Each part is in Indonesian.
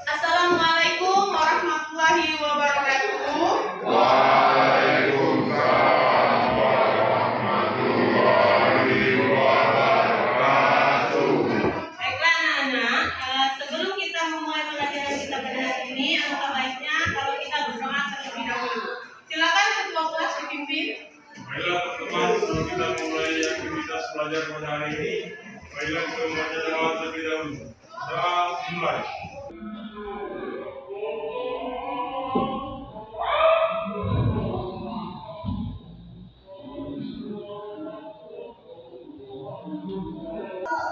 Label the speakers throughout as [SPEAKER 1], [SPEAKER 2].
[SPEAKER 1] Assalamualaikum warahmatullahi wabarakatuh.
[SPEAKER 2] Waalaikumsalam warahmatullahi wabarakatuh.
[SPEAKER 1] Baiklah anak-anak, sebelum kita memulai pelajaran kita pada hari ini, alangkah baiknya kalau kita berdoa terlebih dahulu. Silakan ketua kelas dipimpin.
[SPEAKER 2] Baiklah teman-teman, sebelum kita mulai aktivitas belajar pada hari ini, baiklah kita membaca doa terlebih dahulu. Doa mulai.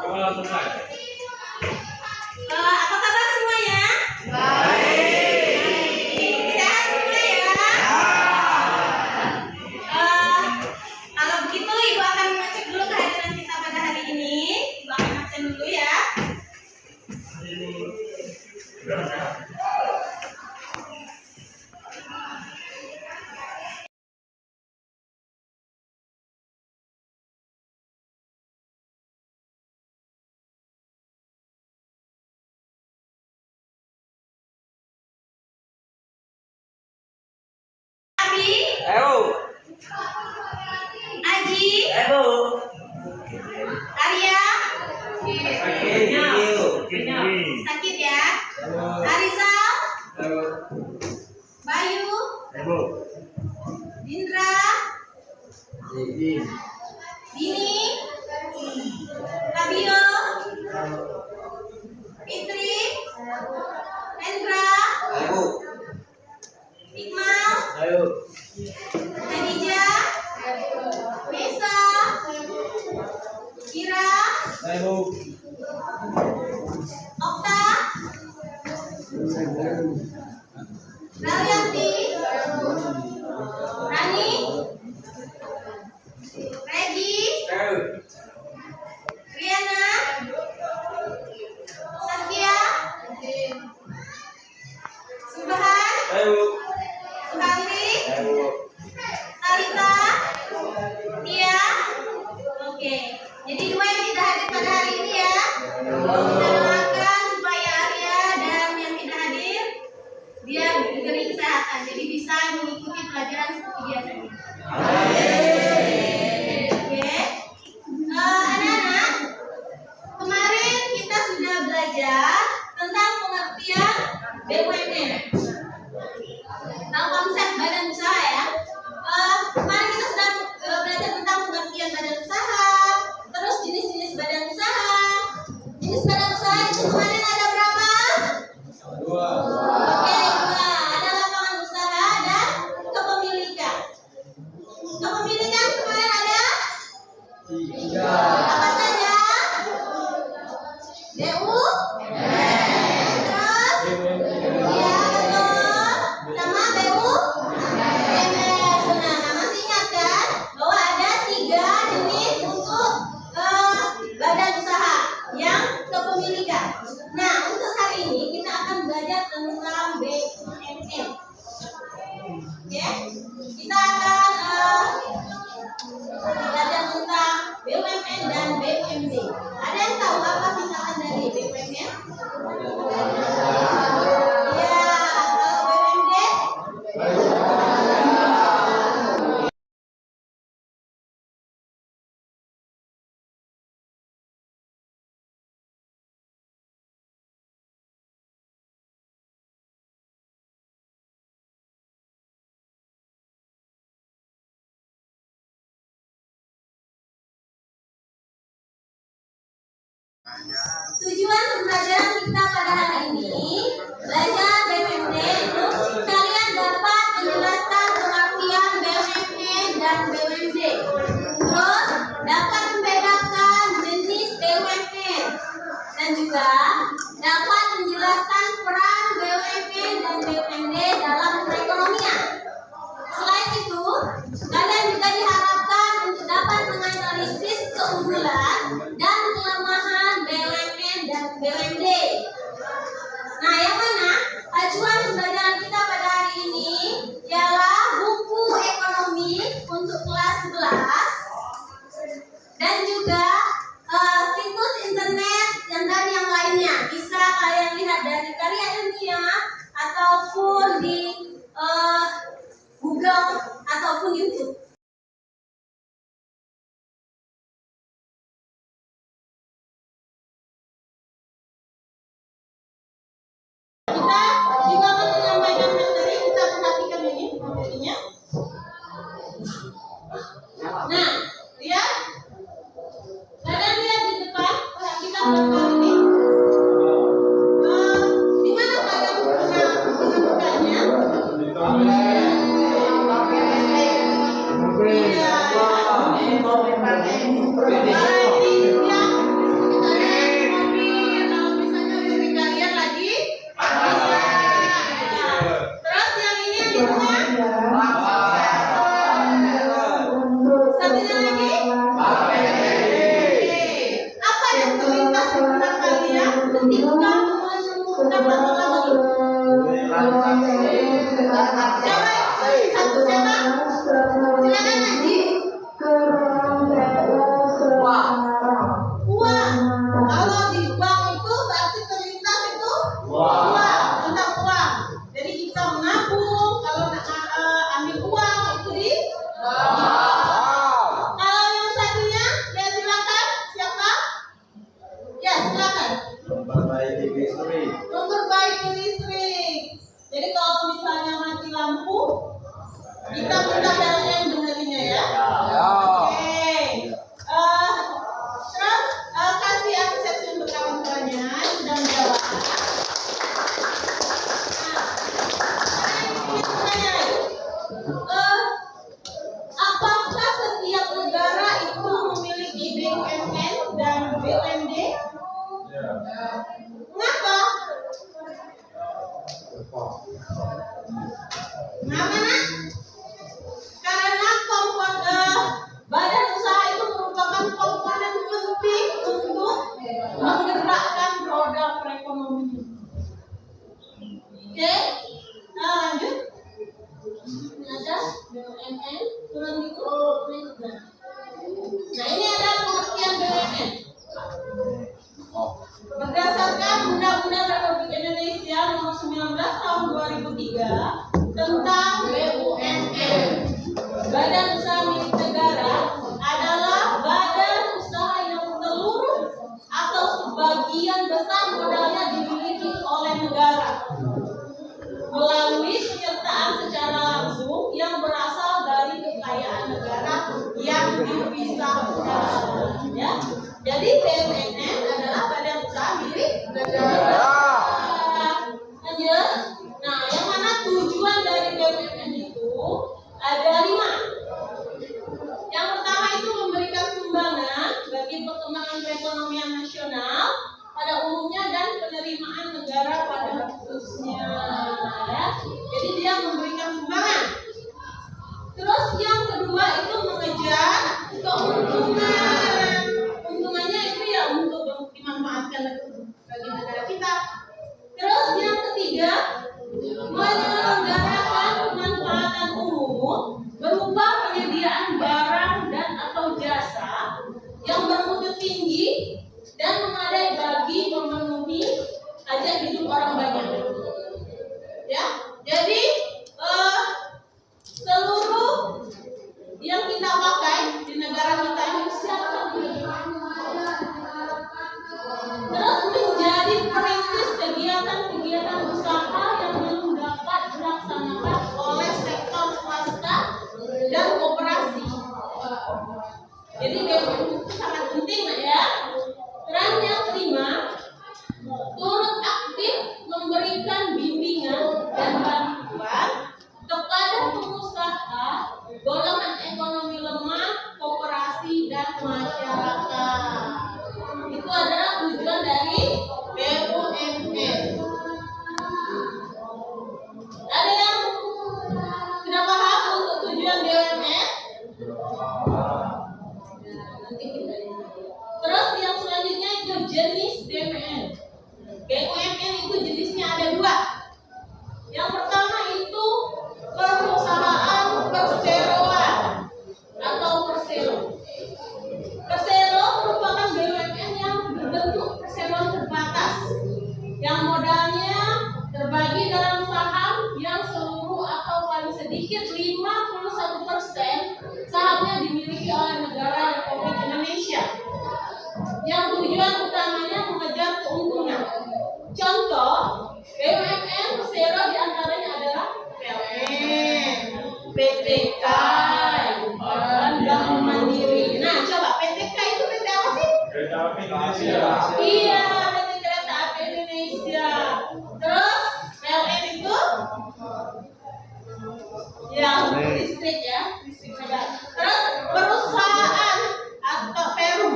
[SPEAKER 2] Doa selesai.
[SPEAKER 1] Apa kabar semuanya? Baik. Sehat semua ya? Kalau begitu Ibu akan mengecek dulu kehadiran kita pada hari ini. Ibu akan absen dulu ya. Abi,
[SPEAKER 3] Ayo,
[SPEAKER 1] Aji,
[SPEAKER 3] ayo.
[SPEAKER 1] Arya,
[SPEAKER 3] Ayo.
[SPEAKER 1] sakit ya? Arizal,
[SPEAKER 3] Ayo.
[SPEAKER 1] Bayu,
[SPEAKER 3] Ayo.
[SPEAKER 1] Dindra, Dini, Fabio, Fitri, Hendra,
[SPEAKER 3] Ayo.
[SPEAKER 1] Iqmal,
[SPEAKER 3] Ayo.
[SPEAKER 1] Khadijah, Nesa, Kira,
[SPEAKER 3] Ayo.
[SPEAKER 1] Okta, Ralianti, Rani, Regi,
[SPEAKER 3] Ayo.
[SPEAKER 1] Riana, Saskia, Subhan,
[SPEAKER 3] Ayo.
[SPEAKER 1] Suharli,
[SPEAKER 3] Ayo.
[SPEAKER 1] Talita, Tia. Oke, jadi dua yang tidak hadir pada hari ini ya. Kita doakan supaya Arya dan yang tidak hadir dia diberi kesehatan, jadi bisa mengikuti pelajaran seperti biasanya. Oke, anak-anak, kemarin kita sudah belajar tentang pengertian BUMN. Nah, konsep badan usaha ya. Kemarin kita sudah belajar tentang pengertian badan usaha, terus jenis-jenis badan usaha. Jenis badan usaha itu kemarin ada berapa?
[SPEAKER 3] Dua.
[SPEAKER 1] Oke, dua. Ada lapangan usaha dan kepemilikan. Kepemilikan kemarin ada
[SPEAKER 3] Tiga.
[SPEAKER 1] apa saja? BU, terus ya betul, sama BU. Nah, masih ingat kan bahwa ada 3 jenis untuk badan usaha yang kepemilikan. Nah, untuk hari ini kita akan belajar tentang BUMN. Oke, kita akan belajar tentang BUMN dan BUMD. Ada yang tahu apa singkatan dari BUMN? Ya, kalau BUMD BUMN, turun dikit. Nah, ini adalah pengertian BUMN. Berdasarkan Undang-Undang Republik Indonesia Nomor 19 Tahun 2003 tentang BUMN, Badan Usaha Milik Negara adalah badan usaha yang seluruh atau sebagian besar modalnya dimiliki oleh negara melalui penyertaan secara langsung yang berasal dari kekayaan negara yang dipisahkan. Ya. Jadi BUMN adalah badan usaha milik negara. Lanjut. Nah, yang mana tujuan dari BUMN itu ada 5. Yang pertama itu memberikan sumbangan bagi perkembangan perekonomian nasional pada umumnya dan penerimaan negara pada khususnya. Ya. Jadi dia memberikan sumbangan. Terus yang kedua itu mengejar keuntungan. Untungannya itu ya untuk dimanfaatkan bagi negara kita. Terus yang ketiga menyelenggarakan pemanfaatan umum berupa penyediaan barang dan atau jasa yang bermutu tinggi dan memadai bagi memenuhi hajat hidup orang banyak. Ya, jadi seluruh yang kita pakai di negara kita ini siapa? Terus menjadi perintis kegiatan-kegiatan usaha yang belum dapat dilaksanakan oleh sektor swasta dan koperasi. Jadi BUMN itu sangat penting ya. Dan yang kelima, turut aktif memberikan bimbingan dan bantuan kepada pengusaha, golongan ekonomi lemah, koperasi dan masyarakat. Itu adalah tujuan dari BUMN. Ada yang sudah paham untuk tujuan BUMN? Terus yang selanjutnya itu jenis BUMN. BUMN itu jenisnya ada 2. Yang pertama itu perusahaan perseroan atau persero. Persero merupakan BUMN yang berbentuk perseroan terbatas, yang modalnya terbagi dalam saham yang seluruh atau paling sedikit 51% sahamnya dimiliki oleh negara Republik Indonesia. Yang tujuan utamanya mengejar keuntungan. Contoh BUMN persero diantaranya adalah PLN, PT Kai, dan Bank Mandiri. Nah, coba PT Kai itu PT apa sih?
[SPEAKER 2] Kereta api Indonesia.
[SPEAKER 1] Iya, PT Kereta Api Indonesia. Terus PLN itu yang listrik ya, listrik negara. Terus perusahaan atau Perum,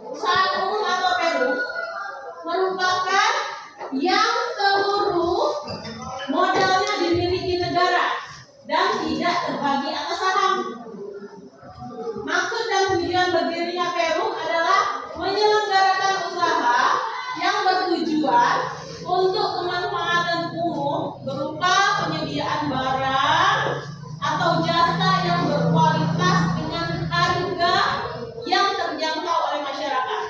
[SPEAKER 1] perusahaan umum atau Perum merupakan yang seluruh modalnya dimiliki negara dan tidak terbagi atas saham. Maksud dan tujuan berdirinya Perum adalah menyelenggarakan usaha yang bertujuan untuk kemanfaatan umum berupa penyediaan barang atau jasa yang berkualitas dengan harga yang terjangkau oleh masyarakat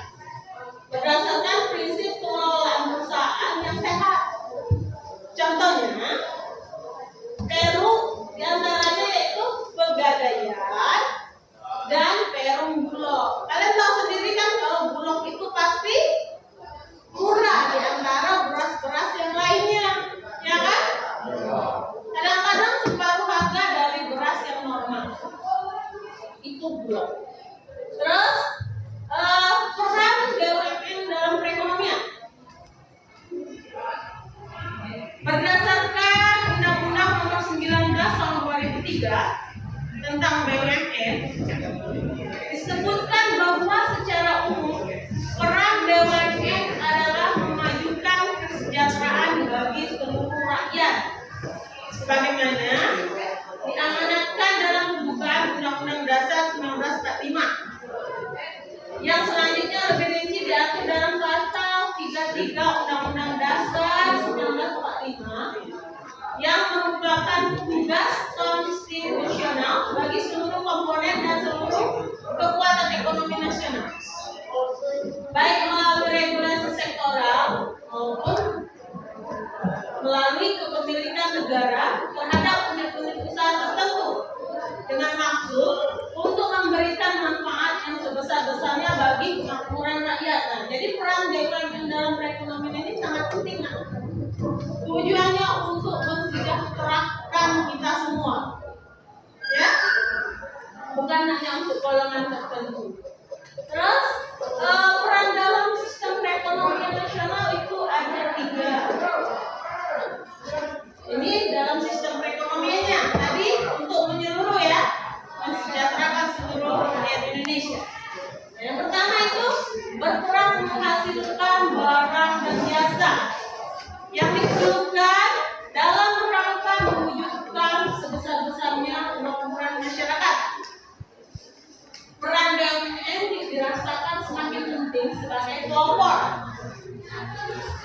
[SPEAKER 1] berdasarkan prinsip pengelolaan perusahaan yang sehat. Contohnya, Perum diantaranya yaitu Pegadaian dan Perum Bulog. Kalian tahu sendiri kan kalau Bulog itu pasti murah di antara beras-beras yang lainnya, ya kan? Kadang-kadang separuh harga dari beras yang normal. Itu Bulog. Terus peran BUMN dalam perekonomian. Berdasarkan Undang-Undang Nomor 19 Tahun 2003 tentang BUMN, disebutkan bahwa secara umum peran BUMN adalah memajukan kesejahteraan bagi seluruh rakyat, sebagaimana diamanatkan dalam pembukaan Undang-Undang Dasar 1945. Yang selanjutnya lebih rinci diatur dalam pasal 33 Undang-Undang Dasar 1945 yang merupakan tugas konstitusi hanya untuk golongan tertentu. Terus peran dalam sistem perekonomian nasional itu ada 3. Ini dalam sistem perekonomiannya tadi untuk menyeluruh ya, mensejahterakan seluruh rakyat Indonesia. Yang pertama itu berperan menghasilkan barang dan jasa yang diperlukan dalam rangka mewujudkan sebesar-besarnya kemakmuran masyarakat. Peran BUMN dirasakan semakin penting sebagai pelopor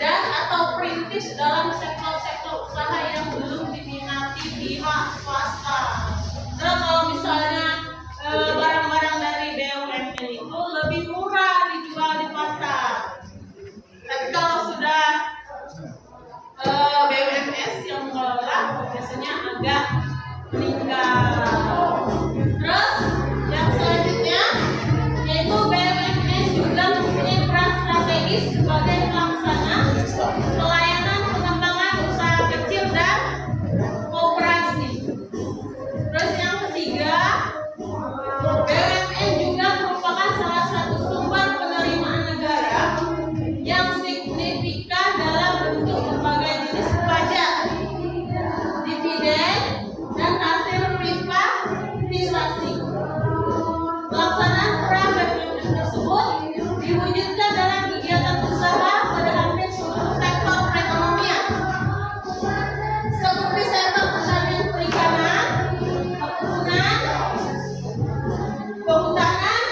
[SPEAKER 1] dan atau perintis dalam sektor-sektor usaha yang belum diminati pihak swasta. Terus kalau misalnya barang-barang dari BUMN itu lebih murah dijual di pasar, tapi kalau sudah BUMS yang mengelola biasanya agak meninggal. Terus yang selanjutnya yaitu BUMN juga mempunyai peran strategis sebagai pelaksana pelayanan pengembangan usaha kecil dan koperasi. Terus yang ketiga, BUMN juga merupakan salah satu sumber penerimaan negara yang signifikan dalam bentuk berbagai jenis pajak, dividen, dan hasil privatisasi. Pelaksanaan peran BUMN tersebut diwujudkan dalam kegiatan usaha pada hampir seluruh sektor perekonomian, seperti sektor pertanian perikanan, perkebunan, kehutanan,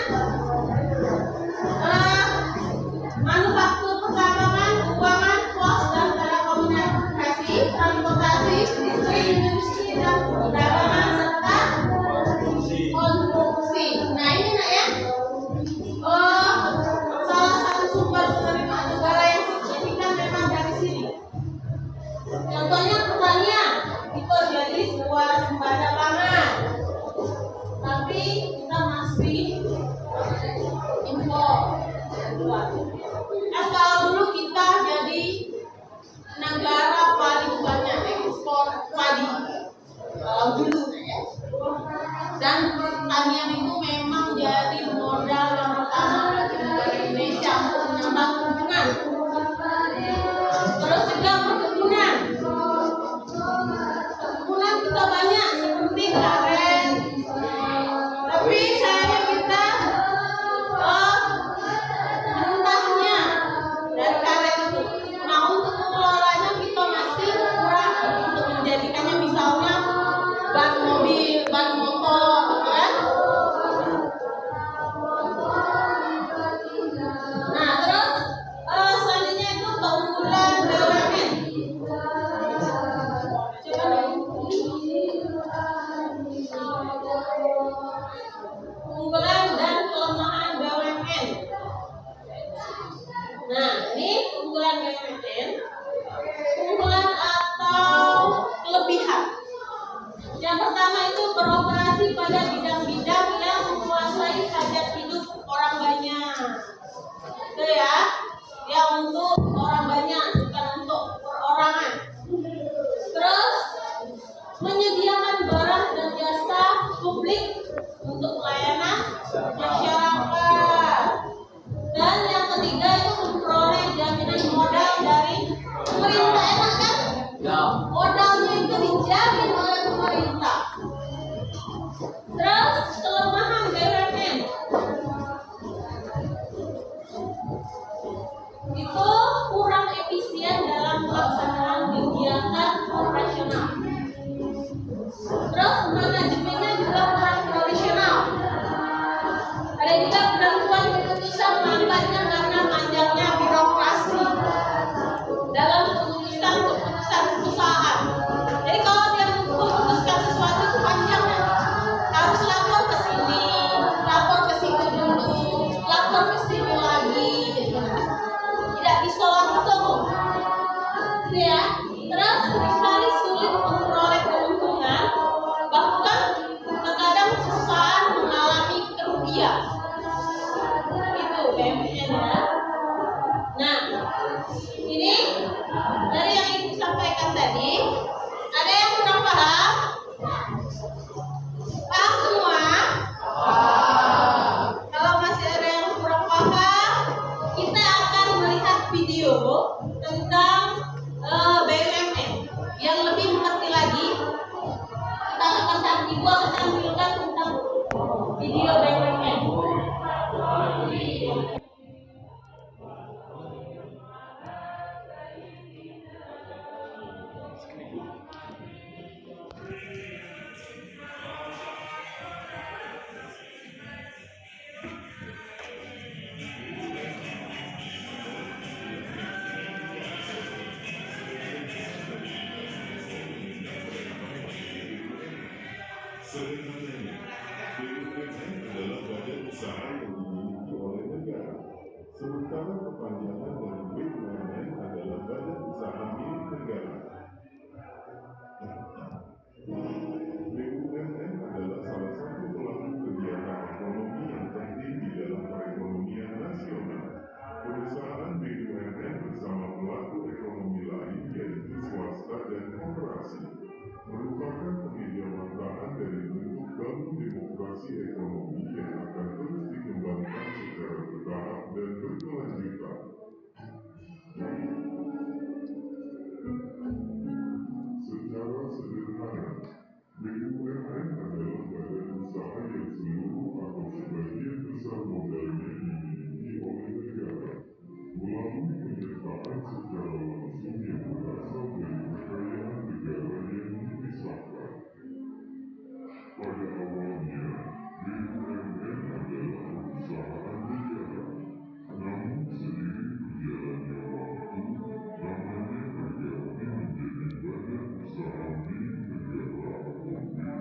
[SPEAKER 1] manufaktur pertambangan, keuangan, pos dan telekomunikasi, transportasi, industri dan perdagangan serta konstruksi. Nah ini nak ya, salah satu sumber penerimaan negara yang signifikan memang dari sini. Contohnya pertanian itu jadi sebuah sembada pangan, tapi kita masih impor. Kalau dulu kita jadi negara paling banyak ekspor padi dulu ya. Dan pertanian itu memang jadi modal yang utama bagi negara Indonesia untuk menambah keuntungan. Terus juga perkebunan. Perkebunan kita banyak seperti karet. Tapi sayangnya kita mentahnya dari karet itu. Nah untuk mengelolanya kita masih kurang untuk menjadikannya misalnya ban mobil, ban motor, kan? Nah terus selanjutnya itu keunggulan BUMN. Coba keunggulan dan kelemahan BUMN. Nah ini keunggulan BUMN, keunggulan atau kelebihan. Yang pertama itu beroperasi pada bidang-bidang yang menguasai hajat hidup orang banyak. Itu ya, untuk orang banyak bukan untuk perorangan. Terus menyediakan barang dan jasa publik untuk pelayanan masyarakat. Dan yang ketiga itu memperoleh jaminan modal dari pemerintah. Enak kan? Modalnya itu dijamin oleh pemerintah. Terus kelemahan BUMN itu kurang efisien dalam pelaksanaan kegiatan operasional. Terus manajemennya juga kurang profesional. Ada juga penentuan keputusan lambatnya karena panjangnya birokrasi dalam keputusan perusahaan. Jadi kalau dia memutuskan sesuatu itu panjangnya, harus lapor ke sini, lapor ke situ dulu, lapor ke sini lagi, gitu. Tidak bisa langsung, gitu ya. Terus seringkali sulit memperoleh keuntungan, bahkan terkadang perusahaan mengalami kerugian. Itu BUMN ya. Nah, ini dari yang Ibu sampaikan tadi, ada yang kurang paham? Paham semua? Ibu akan tampilkan tentang video BUMN.
[SPEAKER 4] Sederhananya, BUMN adalah badan usaha yang dimiliki oleh negara, sementara kepanjangan dari BUMN adalah badan usaha milik negara. BUMN adalah salah satu pelaku kegiatan ekonomi yang penting di dalam perekonomian nasional. Perusahaan BUMN bersama pelaku ekonomi lain yaitu swasta dan koperasi merupakan pengejawantahan dari bentuk bangun demokrasi ekonomi yang akan terus dikembangkan secara bertahap dan berkelanjutan. Secara sederhana, BUMN adalah badan usaha yang seluruh atau sebagian besar modalnya dimiliki oleh negara melalui penyertaan secara langsung yang berasal dari kekayaan negara yang dipisahkan. Pada awalnya, BUMN adalah perusahaan negara, namun seiring berjalannya waktu, namanya berganti menjadi badan usaha milik negara atau BUMN.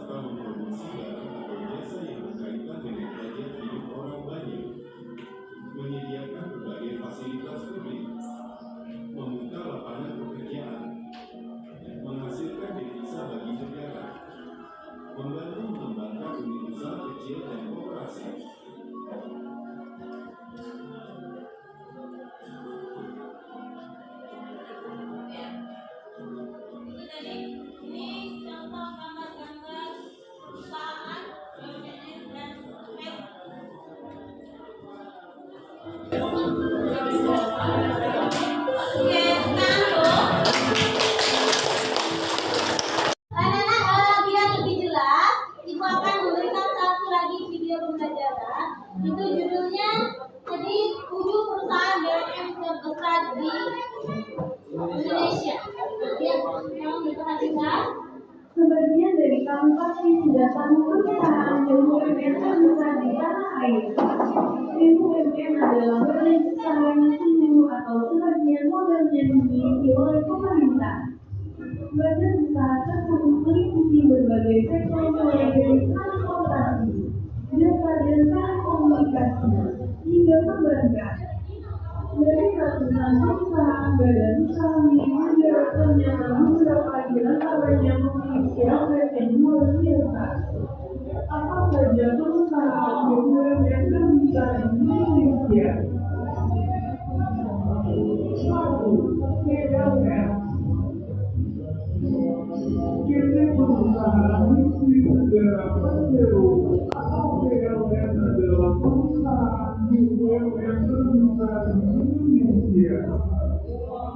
[SPEAKER 4] serta memproduksi barang atau jasa yang berkaitan dengan hajat hidup orang banyak, menyediakan berbagai fasilitas publik, membuka lapangan pekerjaan, menghasilkan devisa bagi negara, membantu mengembangkan unit usaha kecil dan koperasi.
[SPEAKER 1] Itu tadi, ini contoh gambar-gambar perusahaan BUMN dan Oke, anak-anak, biar lebih jelas, Ibu akan memberikan satu lagi video pembelajaran. Itu judulnya jadi 7 perusahaan BUMN terbesar di Indonesia. Yang diperhatikan.
[SPEAKER 5] Sebagian dari kampus disediakan perusahaan BUMN terbesar di tanah air. BUMN adalah badan usaha yang sungguh atau sebagian modalnya dimiliki oleh pemerintah. Badan usaha tersebut meliputi berbagai sektor mulai dari transportasi, jasa dan telekomunikasi, hingga perbankan. Dari ratusan perusahaan badan usaha milik ternyata beberapa di antaranya memiliki aset yang luar biasa. Apa saja perusahaan BUMN terbesar di Indonesia? 1. PLN. PT Perusahaan Listrik Negara Persero atau PLN adalah perusahaan BUMN terbesar di Indonesia.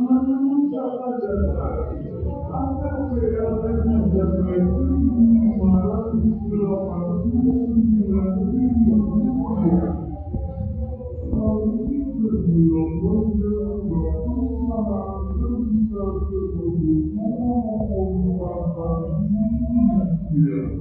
[SPEAKER 5] Menurut data dasar, angka PLN mencapai 1.589 triliun rupiah. Hal ini terbilang wajar perusahaan terbesar tersebut mengumumkan Indonesia.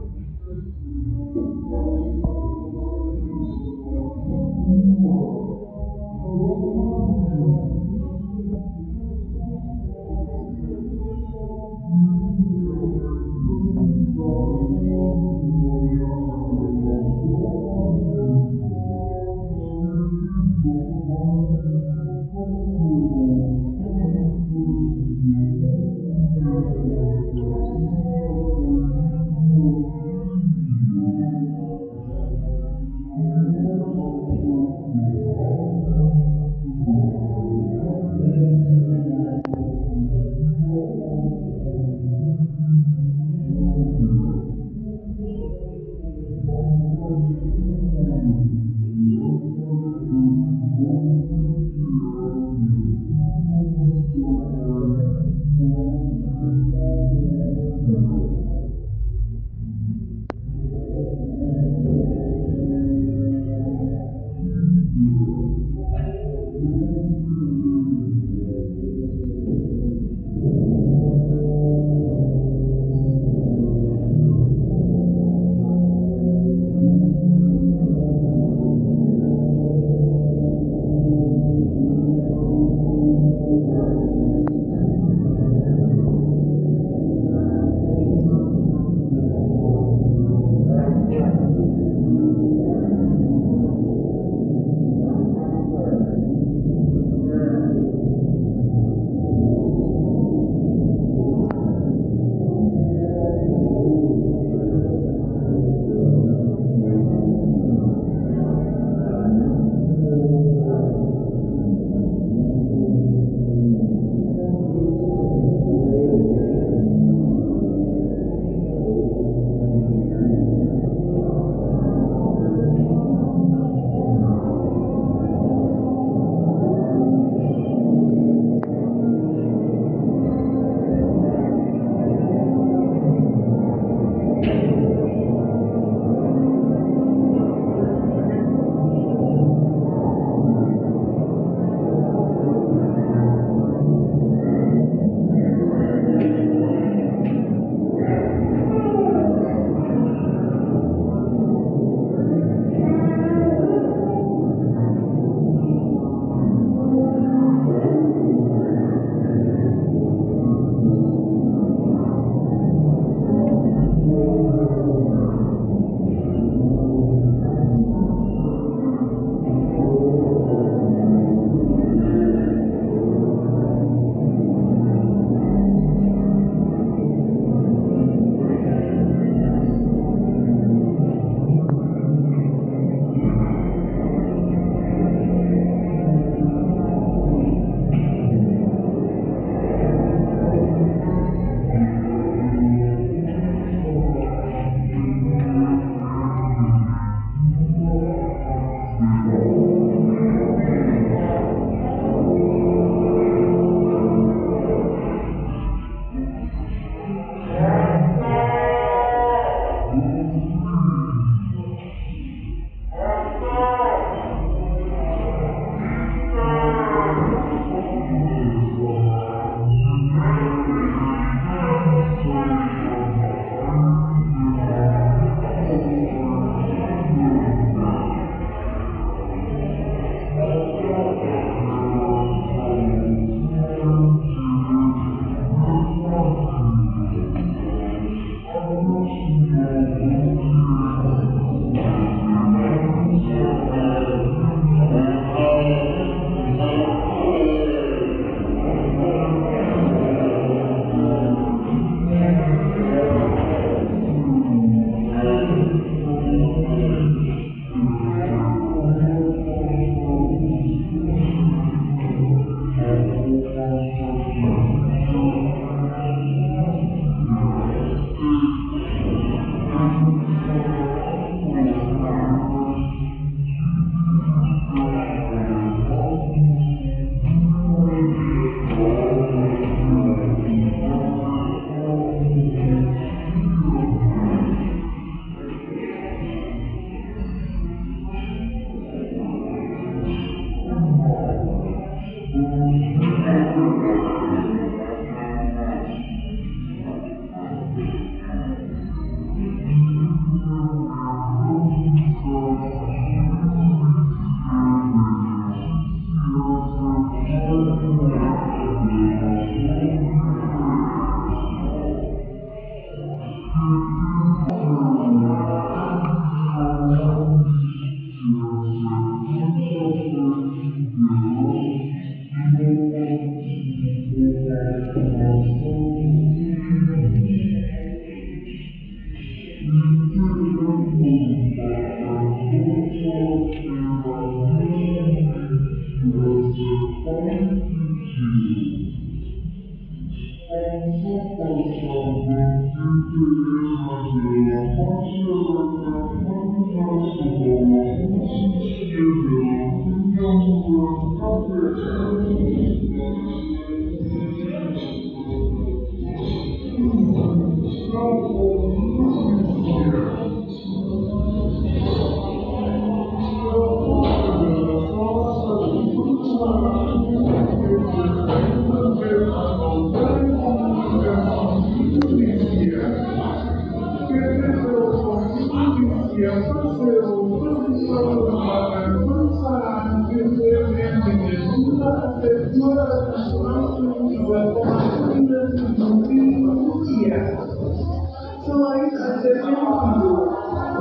[SPEAKER 6] Selain adanya video,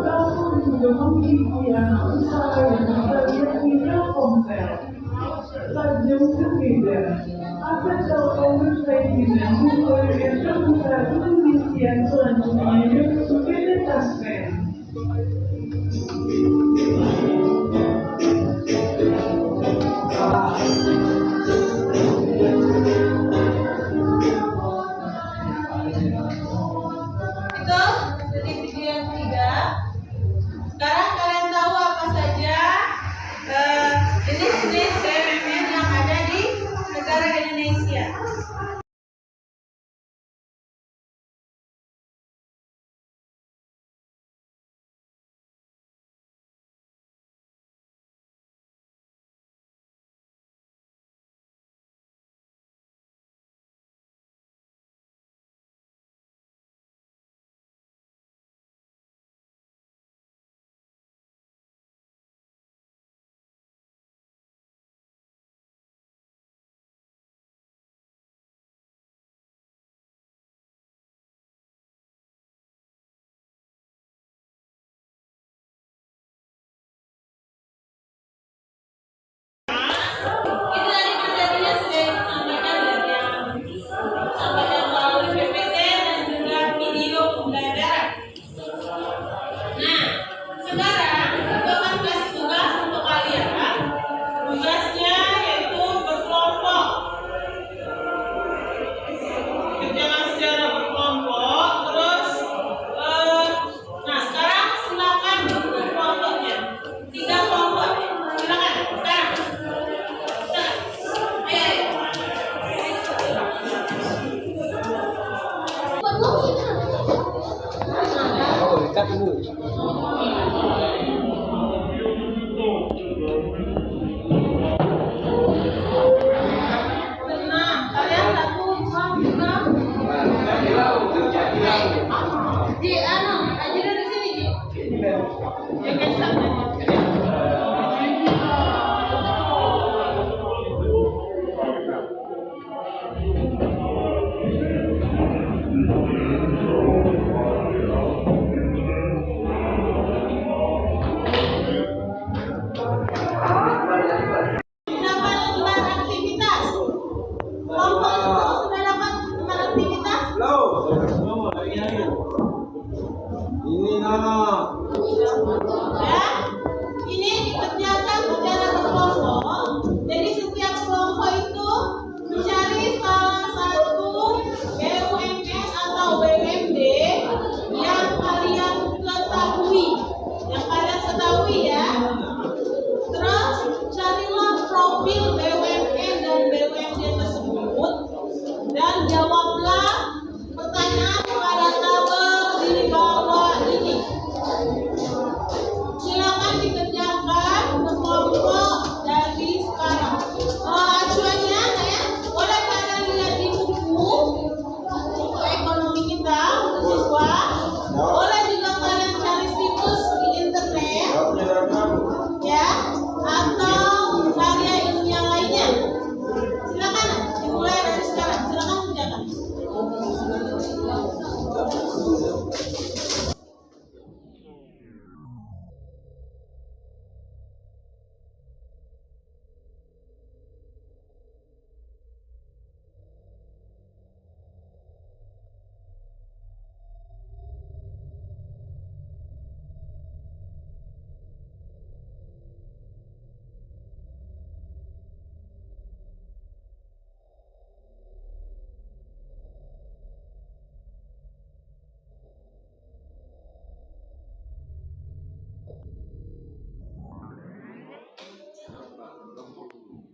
[SPEAKER 6] namun juga memiliki anak usaha yang bisa tidak ponsel. Tak jauh berbeda, aset Telkom bersaing dengan Google yang terbesar di Indonesia selanjutnya yaitu PT Taspen.
[SPEAKER 1] Itu detik video yang ketiga. Sekarang kalian tahu apa saja jenis-jenis BUMN yang ada di negara Indonesia. Itu tadi materinya sudah disampaikan dari yang disampaikan melalui PPT dan juga video pembelajaran. Nah, sekarang kita akan kasih tugas untuk kalian. Tugasnya yaitu berkelompok. Kerjakan secara berkelompok. Terus, nah sekarang silakan bentuk kelompoknya. 3 kelompok. Silakan. Sekarang.
[SPEAKER 3] Oh, dekat dulu.
[SPEAKER 1] Nah, kalian 1, 2, 3. Di aja dari sini, Ji. Ya, geser. Ya, ini dikerjakan secara berkelompok. Jadi setiap kelompok itu mencari salah satu BUMN atau BUMD yang kalian ketahui, ya. Terus carilah profil BUMN dan BUMD tersebut dan jawablah pertanyaan pada tabel di bawah ini. Silakan dikerjakan berkelompok dari sekarang. Acuannya ya, boleh kalian lihat di buku ekonomi kita untuk siswa. Boleh juga kalian cari situs di internet, ya, atau karya ilmiah lainnya. Silakan dimulai dari sekarang. Silakan kerjakan. Apapun contoh BUMN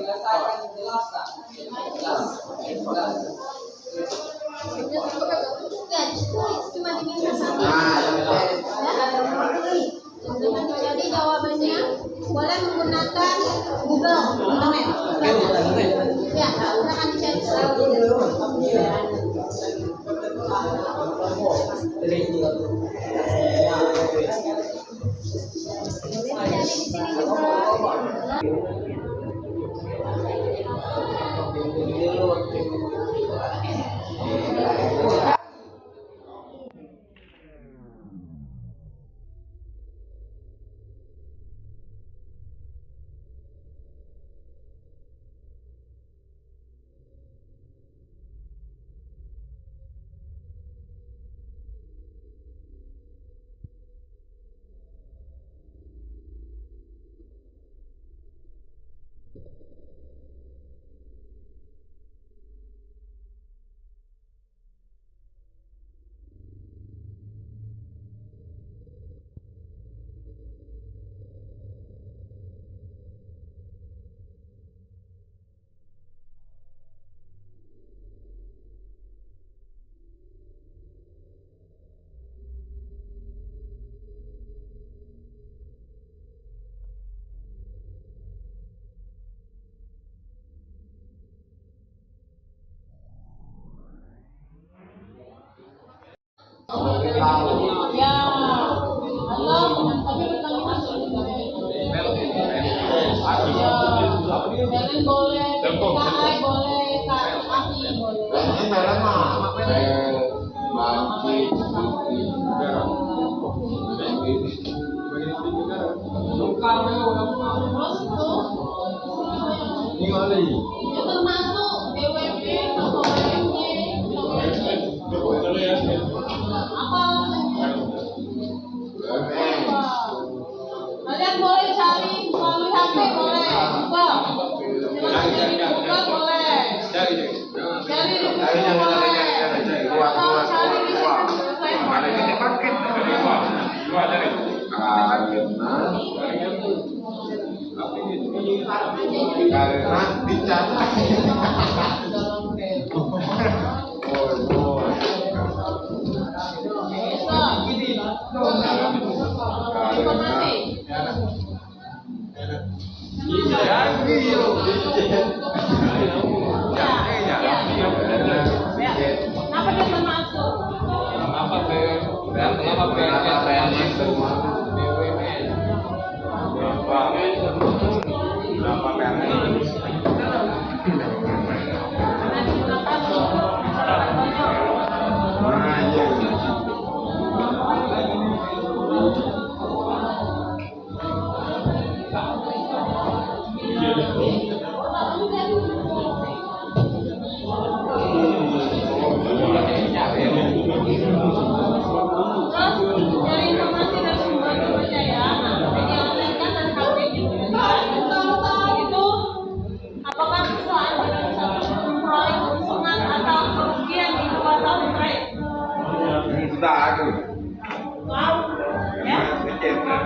[SPEAKER 1] yang kalian cuma diminta satu. Jadi jawabannya boleh menggunakan Google Internet. Ya, silakan dicari. Ya, halo, tapi pertanyaan Belen boleh, KAI boleh, KAI boleh. Terus itu termasuk BUMN atau BUMD. HP boleh, Google. Google boleh. Cari di Google boleh. Atau cari di website boleh.
[SPEAKER 3] Karena bicara.
[SPEAKER 1] Informasi. Kenapa dia belum masuk? Dari informasi dan sumber terpercaya, media online kan dan HP gitu. Itu apakah perusahaan memperoleh keuntungan atau kerugian di 2 tahun terakhir?
[SPEAKER 3] Sudah aku.
[SPEAKER 1] Wow, ya? Carilah.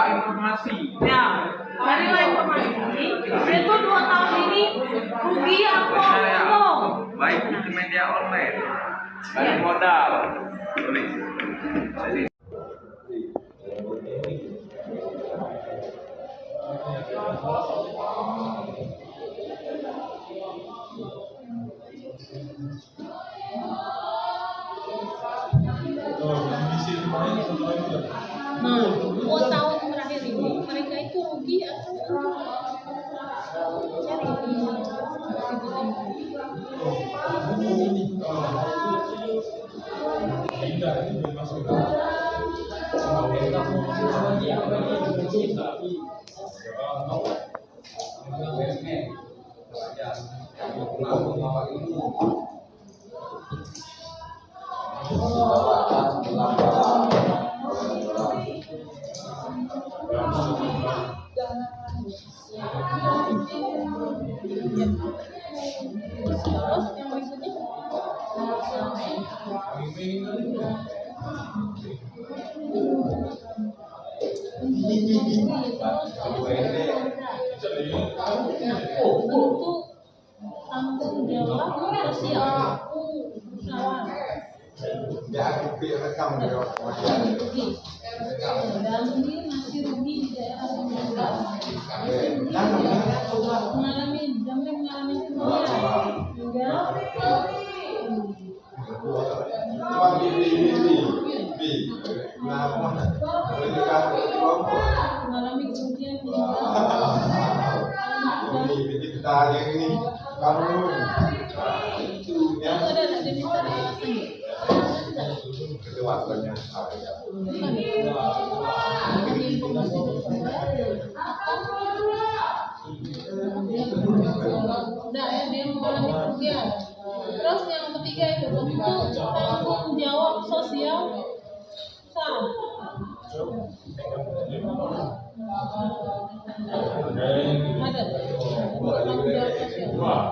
[SPEAKER 3] Informasi.
[SPEAKER 1] Ya, carilah informasi. Itu 2 tahun ini rugi atau untung?
[SPEAKER 3] Baik di media online, baik modal.
[SPEAKER 1] Nah, 2 tahun terakhir ini mereka itu rugi atau untung? Cari di terus yang berikutnya bentuk tanggung jawab sosial perusahaan. Dan ini masih rugi di daerah yang mengalami mengalami kerugian dia mengalami kerugian. Terus yang ketiga itu bentuk tanggung jawab sosial usaha. Ada tanggung jawab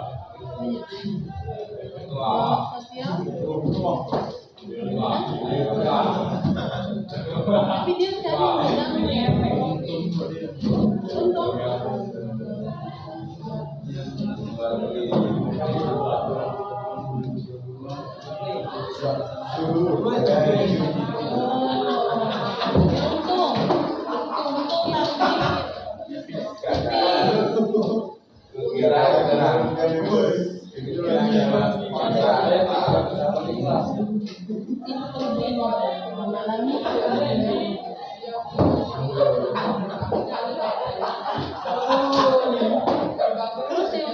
[SPEAKER 1] sosial. Tapi dia cari bidangnya untuk terus yang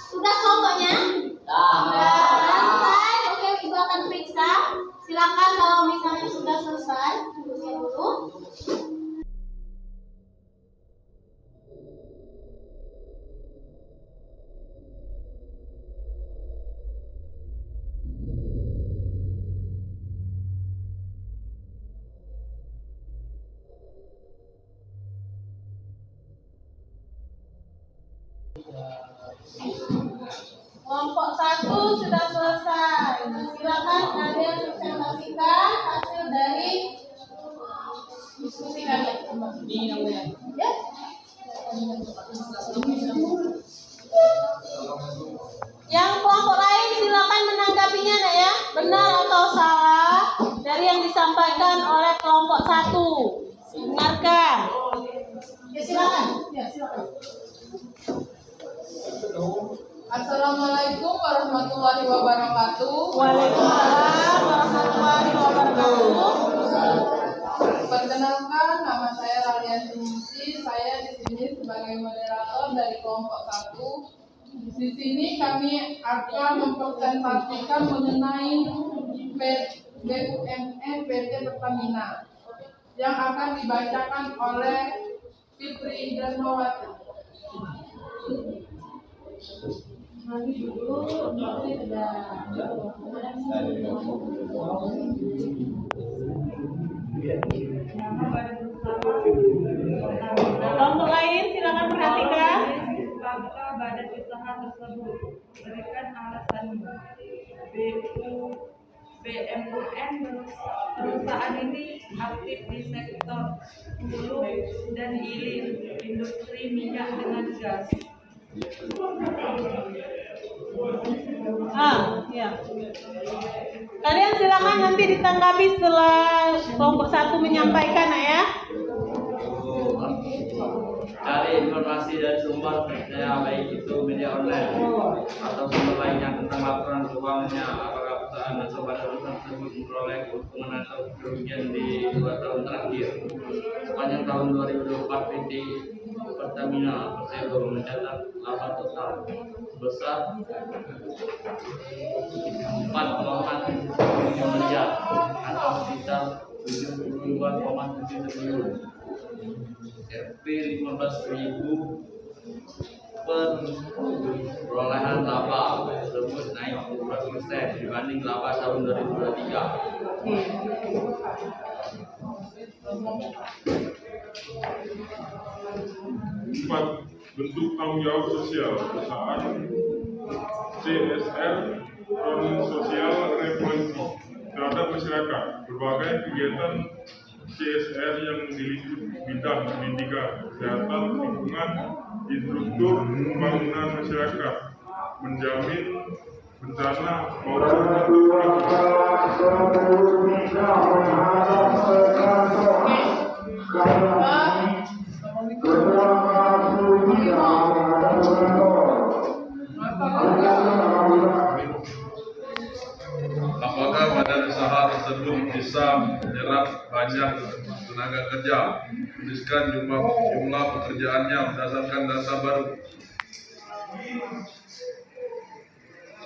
[SPEAKER 1] Sudah kelompoknya? Sudah selesai. Oke, Ibu akan periksa. Silakan kalau misalnya sudah selesai, tunggu dulu. Kelompok 1 sudah selesai. Silakan kalian presentasikan hasil dari diskusi kalian. Ya. Yang kelompok lain silakan menanggapinya, Nak, ya. Benar atau salah dari yang disampaikan oleh kelompok 1. Dengarkan. Ya, silakan. Ya, silakan.
[SPEAKER 7] Assalamualaikum warahmatullahi wabarakatuh.
[SPEAKER 1] Waalaikumsalam warahmatullahi wabarakatuh.
[SPEAKER 7] Perkenalkan, nama saya Ralianti Musi. Saya di sini sebagai moderator dari kelompok 1. Di sini kami akan mempresentasikan mengenai BUMN PT Pertamina yang akan dibacakan oleh Fitri Indranawati.
[SPEAKER 5] Nanti dulu nanti ada
[SPEAKER 1] Kelompok lain silakan perhatikan.
[SPEAKER 8] Maka badan usaha tersebut berikan alasan BUMN perusahaan ini aktif di sektor hulu dan hilir industri minyak dengan gas.
[SPEAKER 1] Ya. Kalian silakan nanti ditanggapi setelah kelompok 1 menyampaikan, ya.
[SPEAKER 3] Dari informasi dan sumber percaya baik itu media online atau sumber lainnya tentang laporan keuangannya apakah perusahaan atau badan usaha tersebut memperoleh keuntungan atau kerugian di 2 tahun terakhir. Sepanjang tahun 2024 PT Pertamina Persero mencatat laba total sebesar 4,7 miliar atau sekitar 72,7 triliun. Rp 15.000 per perolehan laba tersebut naik 12% dibanding laba tahun 2023.
[SPEAKER 4] Empat, bentuk tanggung jawab sosial perusahaan. CSR, ekonomi sosial refleksi terhadap masyarakat. Berbagai kegiatan CSR yang dilingkup bidang pendidikan, kesehatan, lingkungan, infrastruktur, pembangunan masyarakat, menjamin bencana
[SPEAKER 2] Apakah badan usaha tersebut bisa menyerap banyak tenaga kerja? Tuliskan jumlah pekerjaannya berdasarkan data baru.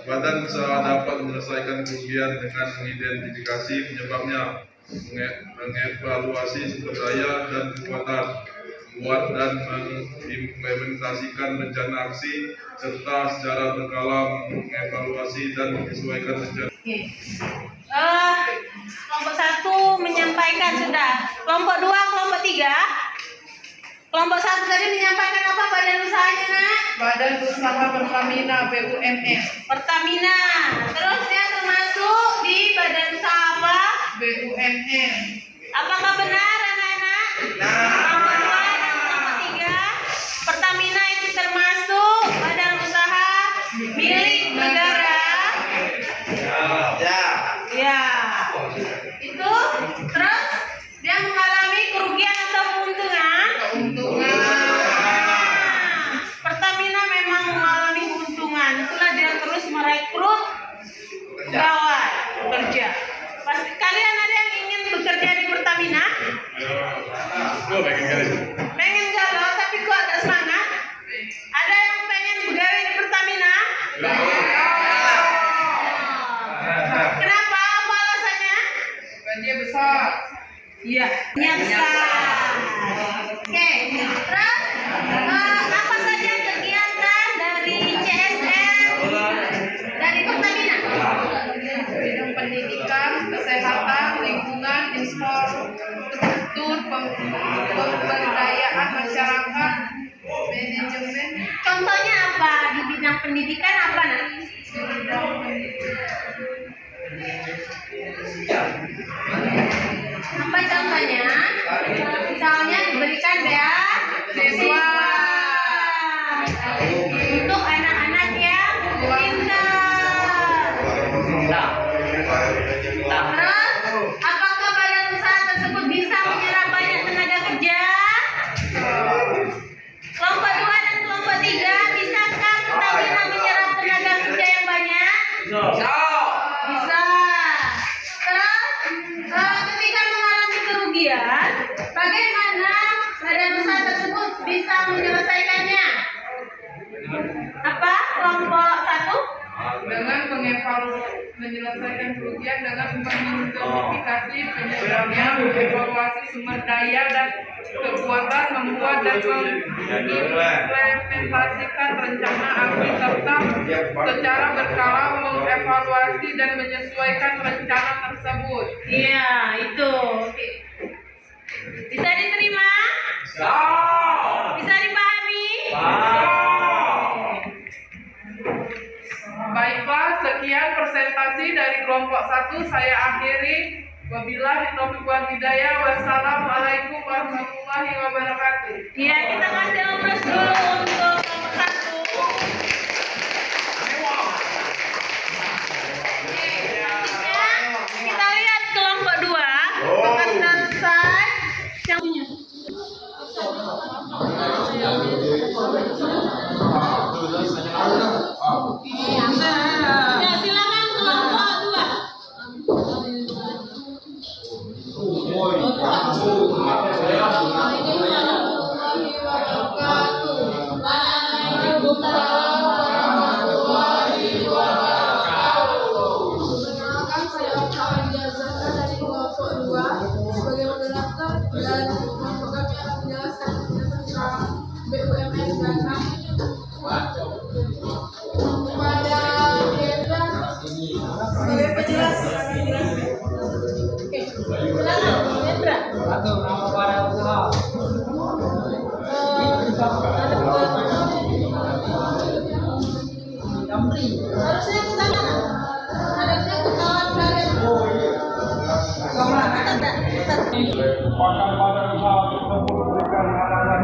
[SPEAKER 2] Badan usaha dapat menyelesaikan kerugian dengan mengidentifikasi penyebabnya, mengevaluasi sumber daya dan kekuatan, membuat dan mengimplementasikan rencana aksi, serta secara berkala mengevaluasi dan menyesuaikan rencana.
[SPEAKER 1] Kelompok 1 menyampaikan sudah. Kelompok 2, kelompok 3. Kelompok 1 tadi menyampaikan apa badan usahanya, Nak?
[SPEAKER 7] Badan Usaha Pertamina BUMN.
[SPEAKER 1] Pertamina. Terus dia termasuk di badan usaha apa?
[SPEAKER 7] BUMN.
[SPEAKER 1] Apakah benar, anak-anak? Kelompok 2 dan kelompok 3. Pertamina itu termasuk badan usaha milik negara. Ya. Itu terus dia mengalami kerugian atau keuntungan? Pertamina memang mengalami keuntungan. Itulah dia terus merekrut pegawai bekerja. Pasti kalian ada yang ingin bekerja di Pertamina?
[SPEAKER 8] Iya.
[SPEAKER 1] Menyiapkan. Oke, terus apa saja kegiatan dari CSR dari Pertamina?
[SPEAKER 7] Bidang pendidikan, kesehatan, lingkungan, infrastruktur, pemberdayaan masyarakat, manajemen.
[SPEAKER 1] Contohnya apa di bidang pendidikan apa nak? Apa contohnya? Misalnya diberikan beasiswa untuk anak-anak yang pintar. Terus, apakah badan usaha tersebut bisa menyerap banyak tenaga kerja? Kelompok 2 dan kelompok 3, bisakah Pertamina menyerap tenaga kerja yang banyak? Bisa. Terus, ketika mengalami kerugian, bagaimana badan usaha tersebut bisa menyelesaikannya? Apa? Kelompok 1?
[SPEAKER 7] Dengan menyelesaikan kerugian dengan mengidentifikasi penyebabnya, mengevaluasi sumber daya dan kekuatan, membuat dan mengimplementasikan rencana aksi serta secara berkala mengevaluasi dan menyesuaikan rencana tersebut.
[SPEAKER 1] Iya, itu. Bisa diterima? Bisa dipahami?
[SPEAKER 7] Baiklah, sekian presentasi dari kelompok 1 saya akhiri. Wabillahi taufiq wal hidayah. Wassalamualaikum warahmatullahi wabarakatuh.
[SPEAKER 1] Iya, kita kasih omas dulu untuk kelompok 1. Kita lihat kelompok 2. Apakah sudah selesai? Yang punya. Ya, silakan kelompok 2.
[SPEAKER 9] Perkenalkan, saya Oktavian Jazaka dari kelompok 2 sebagai moderator, dan kelompok kami akan menjelaskan tentang BUMN Dana kepada Gendra sebagai penjelas. Oke, silakan Gendra. Harusnya kita mana? Harusnya ketahuan dari
[SPEAKER 6] Bahkan pada usaha tersebut memberikan alasan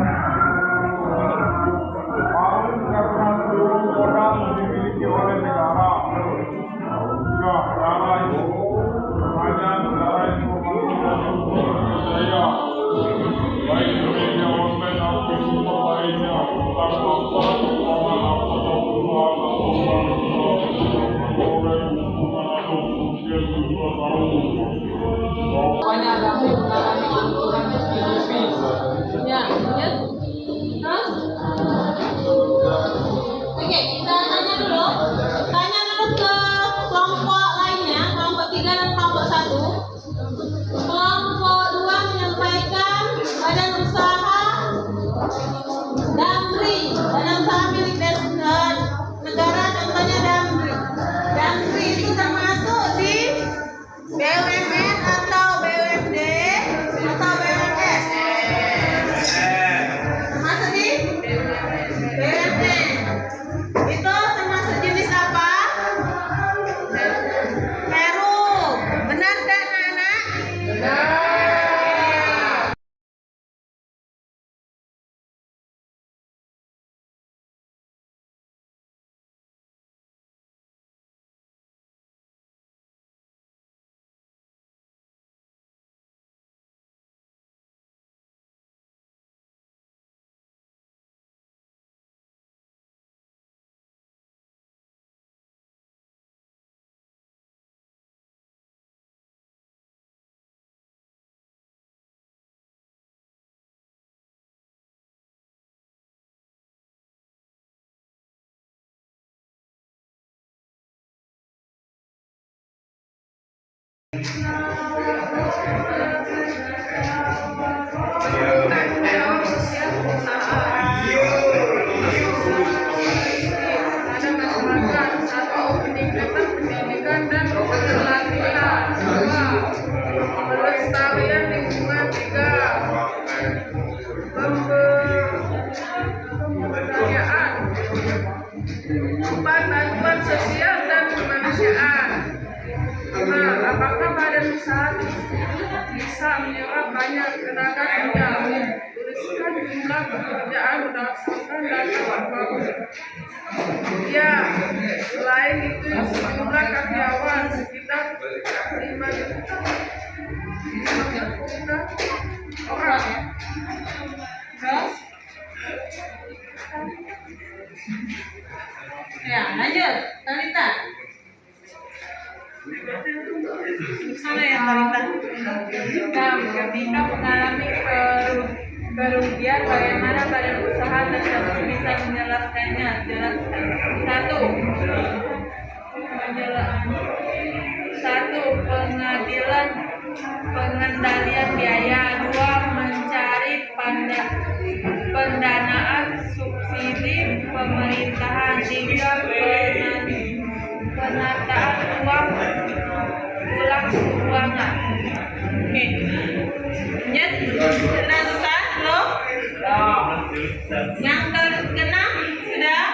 [SPEAKER 6] karena seluruh orang dimiliki oleh negara. Juga negara itu hanya negara itu saya baik media online atau sumber lainnya tentang apa keuangan atau
[SPEAKER 1] Ya, ya. Terus? Oke, kita tanya dulu. Tanya dulu ke kelompok lainnya, kelompok 3 dan kelompok 1. Kelompok 2 menyampaikan badan usaha Damri, badan usaha milik negara, contohnya Damri. Damri itu termasuk di BUMN atau BUMD atau BUMS? Termasuk di BUMN. Itu termasuk jenis apa? Peru. Benar tak anak-anak?
[SPEAKER 9] Empat, bantuan sosial dan kemanusiaan. Nah, apakah badan usaha bisa menyerap banyak tenaga kerja? Tuliskan jumlah pekerjaan berdasarkan data terbaru. Ya, selain itu jumlah karyawan sekitar 5 juta orang.
[SPEAKER 1] Ya, lanjut, Talita. Sana ya, Talita.
[SPEAKER 8] Ketika mengalami kerugian, bagaimana badan usaha tersebut bisa menjelaskannya? Jelaskan. Satu, pengendalian biaya. 2, mencari pendanaan subsidi pemerintahan. 3, penataan uang keuangan.
[SPEAKER 1] Oke. Lanjut. Sudah selesai, lo? Yang keenam sudah?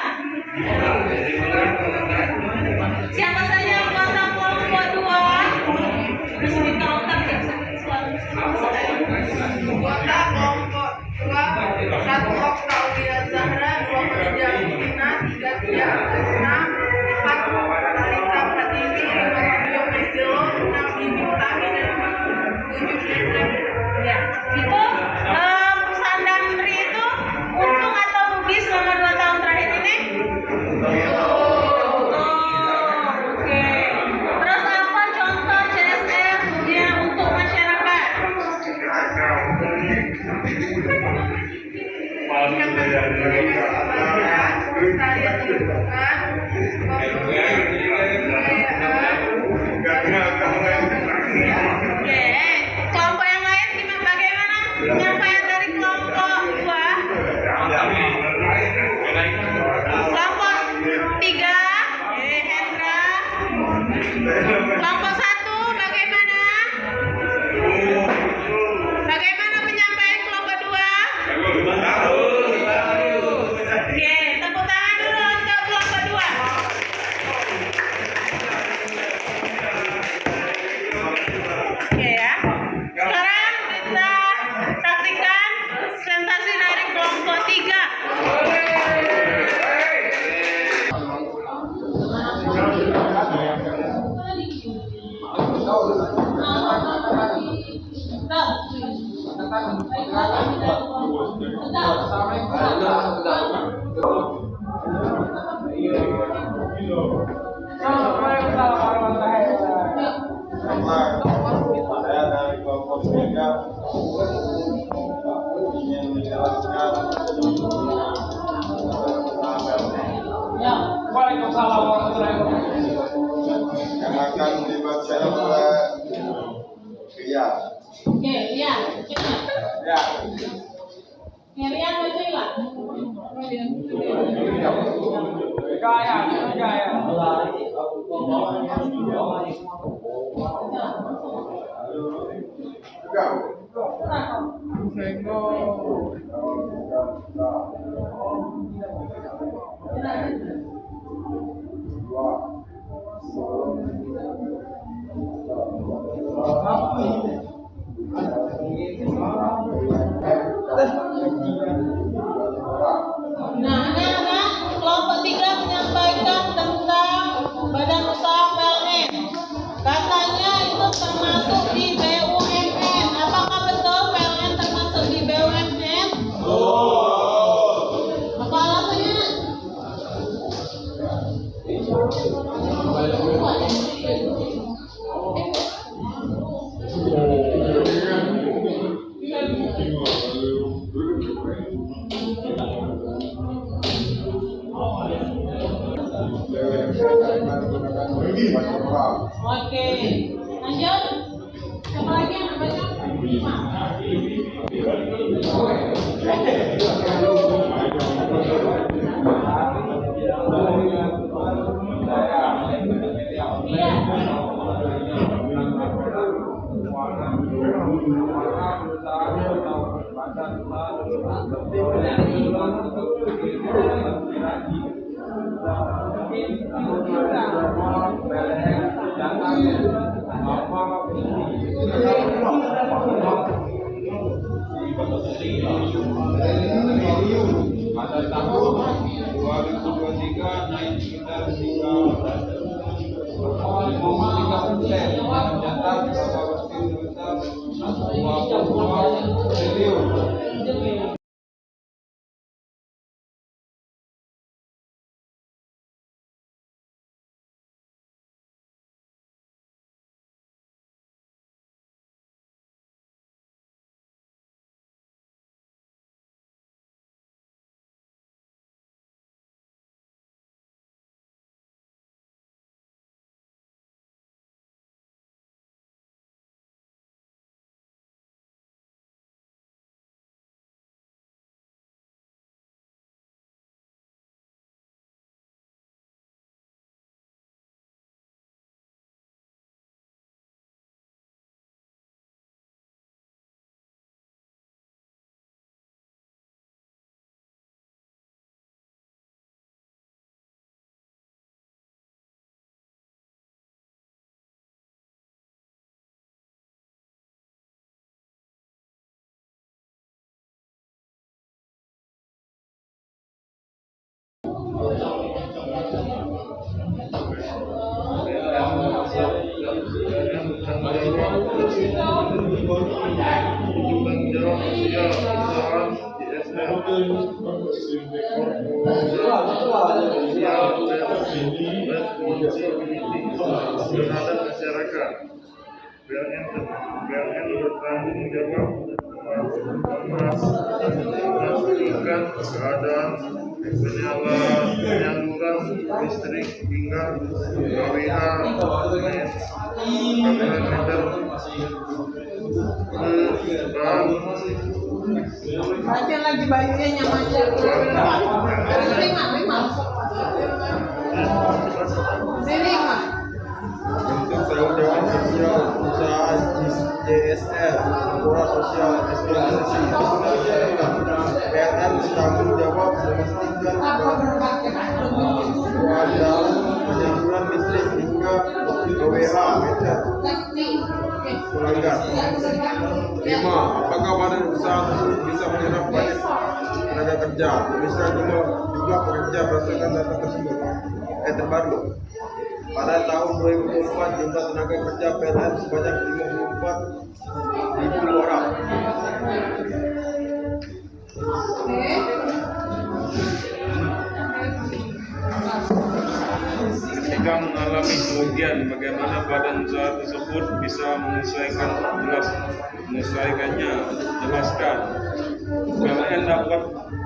[SPEAKER 1] Siapa saja yang kelompok kelompok 2? Di sini kelompok
[SPEAKER 9] Anggota kelompok 2, 1 Okta Ulia Zahra, 2 Khadijah Mustina, 3 Tia Asna, 4 Talita Fatimi, 5 Fabio Mezilo, 6 Bibi Utami, dan 7 Hendra.
[SPEAKER 1] Ya, itu perusahaan Damri itu untung atau rugi selama 2 tahun terakhir ini? Oke. Terus apa contoh CSR yang untuk masyarakat?
[SPEAKER 9] Pelestarian lingkungan,
[SPEAKER 1] Oke. Kelompok yang lain gimana? Bagaimana penyampaian dari kelompok 2? Kelompok 3, Hendra. Kelompok 1, bagaimana? Bagaimana penyampaian kelompok 2? Oke, tepuk tangan dulu untuk kelompok 2. Oke ya. Sekarang kita saksikan presentasi dari kelompok 3.
[SPEAKER 10] Saya dari kelompok 3 ingin menjelaskan
[SPEAKER 6] Waalaikumsalam warahmatullahi
[SPEAKER 10] yang akan dibaca oleh Ria.
[SPEAKER 1] Oke, ya.
[SPEAKER 10] Ya.
[SPEAKER 1] Rian betul lah. Nah, anak-anak, kelompok 3 menyampaikan tentang badan usaha PLN. Katanya itu termasuk di BUMN. Apakah betul PLN termasuk di BUMN? Apa alasannya? Oke, lanjut. Siapa lagi yang baca?
[SPEAKER 6] Iya.
[SPEAKER 10] Pada tahun 2023 naik sekitar 3,3%, mencatat bahwa sebesar 22 triliun.
[SPEAKER 2] terhadap masyarakat. BLN bertanggung jawab memastikan keadaan penyaluran listrik hingga KWH meter
[SPEAKER 9] Baca lagi bajunya nyamannya. Lima.
[SPEAKER 10] Untuk tanggung jawab sosial usaha JSR, Laporan Sosial Eksploitasi PLN bertanggung jawab memastikan keadaan penyaluran listrik hingga KWH meter pelanggan. 5. Apakah badan usaha tersebut bisa menyerap banyak tenaga kerja? Tuliskan jumlah pekerja berdasarkan data tersebut. Terbaru pada tahun 2024 jumlah tenaga kerja PLN sebanyak 54.000 orang.
[SPEAKER 2] Ketika mengalami kerugian, bagaimana badan usaha tersebut bisa menyelesaikannya? Jelaskan. PLN dapat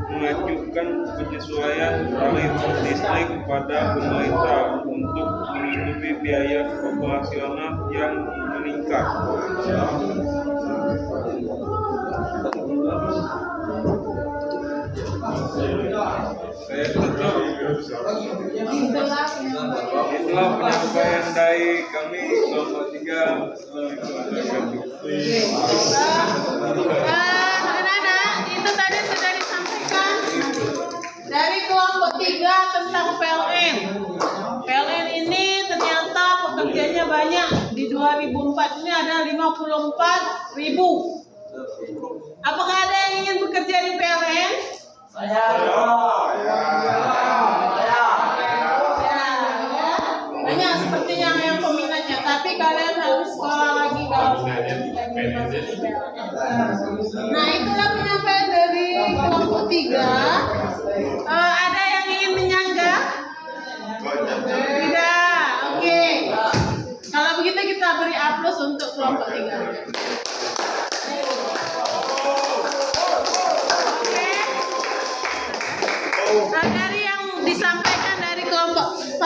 [SPEAKER 2] mengajukan penyesuaian aliran listrik kepada pemerintah untuk menutupi biaya operasional yang meningkat. Saya tutup. Itulah penyampaian dari kami kelompok 3.
[SPEAKER 9] Anak-anak, itu tadi sudah disampaikan dari kelompok 3 tentang PLN. PLN ini ternyata pekerjanya banyak. Di 2004 ini ada 54.000. Apakah ada yang ingin bekerja di PLN? Banyak sepertinya yang peminatnya, tapi kalian harus sekolah lagi kalau nah, itulah penyampaian dari kelompok 3. Ada yang ingin menyanggah? Tidak. Oke. Kalau begitu kita beri aplaus untuk kelompok 3. Dari yang disampaikan dari kelompok 1,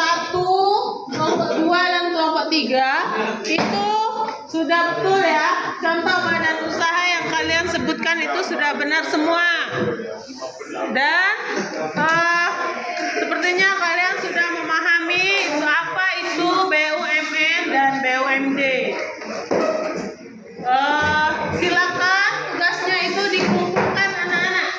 [SPEAKER 9] kelompok 2 dan kelompok 3 itu sudah betul ya. Contoh badan usaha yang kalian sebutkan itu sudah benar semua. Dan sepertinya kalian sudah memahami apa itu BUMN dan BUMD. Silakan tugasnya itu dikumpulkan anak-anak.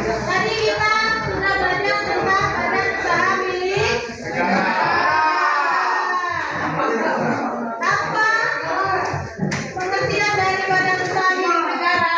[SPEAKER 1] Tadi kita sudah belajar tentang badan usaha milik negara. Apa pengertian dari badan usaha milik negara?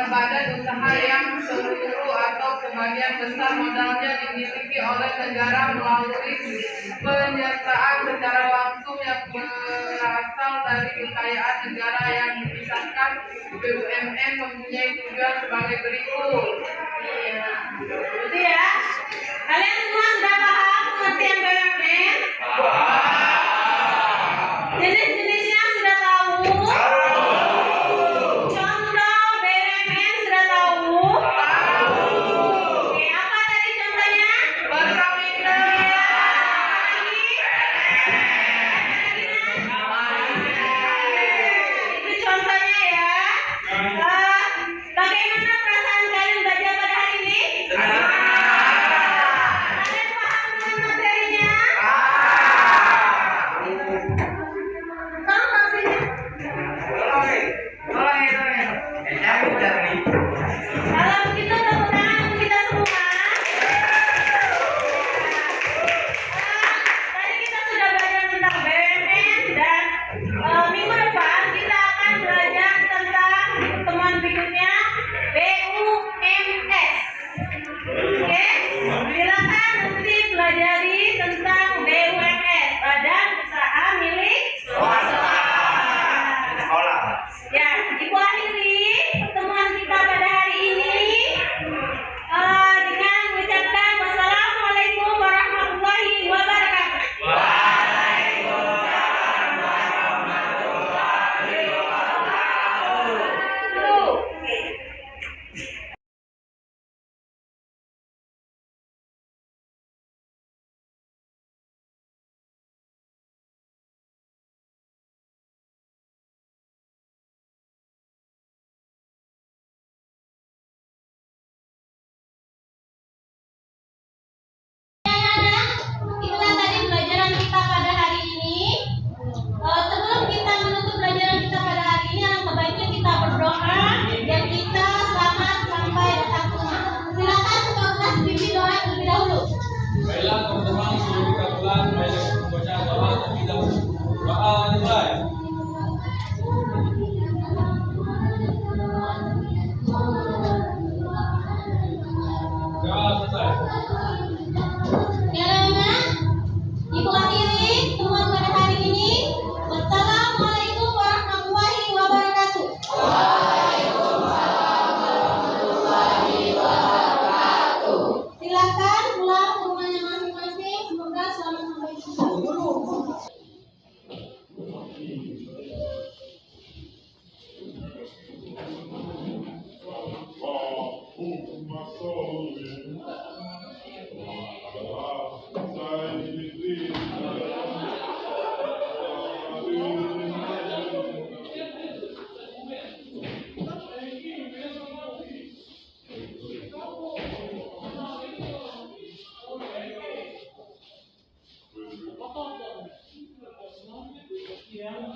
[SPEAKER 7] Badan usaha yang seluruh atau sebagian besar modalnya dimiliki oleh negara melalui penyertaan secara langsung yang berasal dari kekayaan negara yang dipisahkan. BUMN mempunyai tujuan sebagai berikut.
[SPEAKER 1] Itu ya. Kalian semua sudah paham pengertian BUMN? Jenis-jenisnya sudah tahu? Contoh BUMN sudah tahu? Oke, apa tadi contohnya?
[SPEAKER 7] Pertamina.
[SPEAKER 1] Itu contohnya ya. Bagaimana perasaan kalian belajar pada hari ini?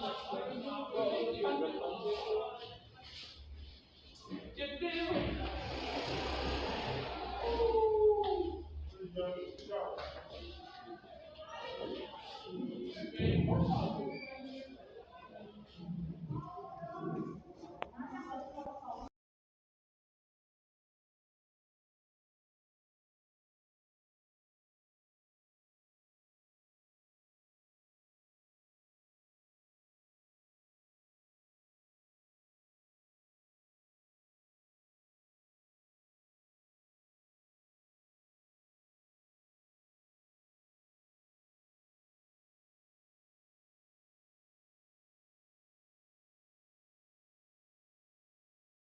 [SPEAKER 6] Jadi